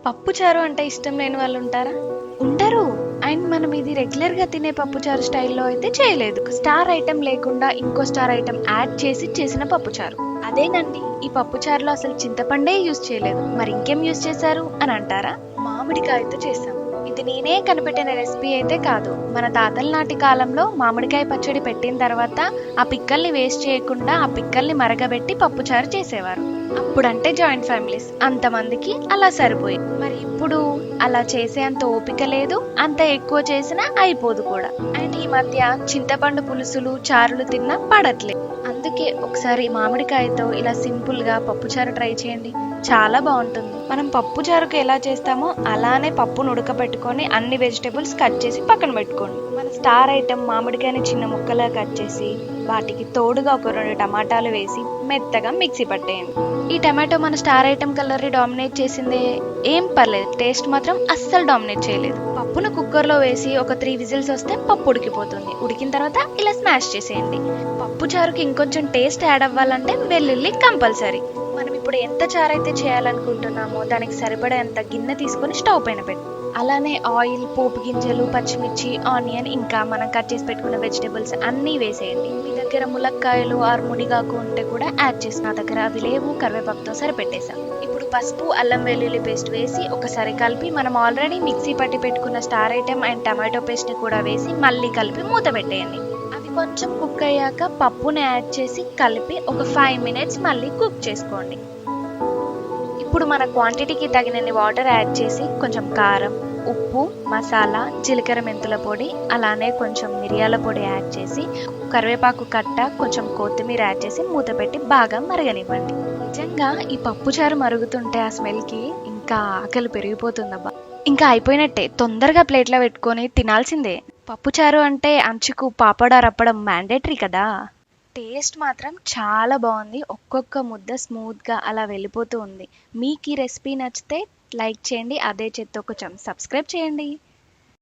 పప్పుచారు అంటే ఇష్టం లేని వాళ్ళు ఉంటారా? ఉంటారు. అండ్ మనం ఇది రెగ్యులర్ గా తినే పప్పుచారు స్టైల్లో అయితే చేయలేదు. స్టార్ ఐటెం లేకుండా ఇంకో స్టార్ ఐటెం యాడ్ చేసి చేసిన పప్పుచారు. అదేనండి, ఈ పప్పుచారులో అసలు చింతపండే యూజ్ చేయలేదు, మరి ఇంకేం యూజ్ చేశారు అని అంటారా? మామిడికాయతో చేసాం. ఇది నేనే కనిపెట్టిన రెసిపీ అయితే కాదు. మన తాతల నాటి కాలంలో మామిడికాయ పచ్చడి పెట్టిన తర్వాత ఆ పిక్కల్ని వేస్ట్ చేయకుండా ఆ పిక్కల్ని మరగబెట్టి పప్పుచారు చేసేవారు. అప్పుడంటే జాయింట్ ఫ్యామిలీస్, అంతమందికి అలా సరిపోయి. మరి ఇప్పుడు అలా చేసే అంత ఓపిక లేదు, అంత ఎక్కువ చేసినా అయిపోదు కూడా. అండ్ ఈ మధ్య చింతపండు పులుసులు చారులు తిన్నా పడట్లేదు. అందుకే ఒకసారి మామిడికాయతో ఇలా సింపుల్ గా పప్పుచారు ట్రై చేయండి, చాలా బాగుంటుంది. మనం పప్పుచారుకు ఎలా చేస్తామో అలానే పప్పును ఉడకబెట్టుకొని అన్ని వెజిటేబుల్స్ కట్ చేసి పక్కన పెట్టుకోండి. మన స్టార్ ఐటెం మామిడికాయని చిన్న ముక్కలుగా కట్ చేసి వాటికి తోడుగా ఒక 2 టమాటాలు వేసి మెత్తగా మిక్సీ పట్టేయండి. ఈ టమాటో మన స్టార్ ఐటెం కలర్ డామినేట్ చేసిందే, ఏం పర్లేదు, టేస్ట్ మాత్రం అస్సలు డామినేట్ చేయలేదు. పప్పును కుక్కర్ లో వేసి ఒక 3 విజిల్స్ వస్తే పప్పు ఉడికిపోతుంది. ఉడికిన తర్వాత ఇలా స్మాష్ చేసేయండి. పప్పు చారుకి ఇంకొంచెం టేస్ట్ యాడ్ అవ్వాలంటే వెల్లుల్లి కంపల్సరీ. మనం ఇప్పుడు ఎంత చారు అయితే చేయాలనుకుంటున్నామో దానికి సరిపడేంత గిన్నె తీసుకొని స్టవ్ పైన పెట్టి అలానే ఆయిల్, పోపు గింజలు, పచ్చిమిర్చి, ఆనియన్, ఇంకా మనం కట్ చేసి పెట్టుకున్న వెజిటేబుల్స్ అన్నీ వేసేయండి. మీ దగ్గర ములక్కాయలు ఆర్ మునిగాకు ఉంటే కూడా యాడ్ చేసి, నా దగ్గర అవి లేవు, కరివేపాకుతో సరిపెట్టేసాం. ఇప్పుడు పసుపు, అల్లం వెల్లుల్లి పేస్ట్ వేసి ఒకసారి కలిపి మనం ఆల్రెడీ మిక్సీ పట్టి పెట్టుకున్న star item and tomato paste ని కూడా వేసి మళ్ళీ కలిపి మూత పెట్టేయండి. అవి కొంచెం కుక్ అయ్యాక పప్పుని యాడ్ చేసి కలిపి ఒక 5 మినిట్స్ మళ్ళీ కుక్ చేసుకోండి. ఇప్పుడు మన క్వాంటిటీకి తగినన్ని వాటర్ యాడ్ చేసి కొంచెం కారం, ఉప్పు, మసాలా, జీలకర్ర మెంతుల పొడి, అలానే కొంచెం మిరియాల పొడి యాడ్ చేసి కరివేపాకు కట్ట, కొంచెం కొత్తిమీర యాడ్ చేసి మూత పెట్టి బాగా మరగనివ్వండి. నిజంగా ఈ పప్పుచారు మరుగుతుంటే ఆ స్మెల్కి ఇంకా ఆకలి పెరిగిపోతుందబ్బా. ఇంకా అయిపోయినట్టే, తొందరగా ప్లేట్లో పెట్టుకొని తినాల్సిందే. పప్పుచారు అంటే అంచుకు పాపడ రప్పడం మ్యాండేటరీ కదా. టేస్ట్ మాత్రం చాలా బాగుంది. ఒక్కొక్క ముద్ద స్మూత్గా అలా వెళ్ళిపోతూ ఉంది. మీకు ఈ రెసిపీ నచ్చితే లైక్ చేయండి, అదే చేత్తో కొంచెం సబ్స్క్రైబ్ చేయండి.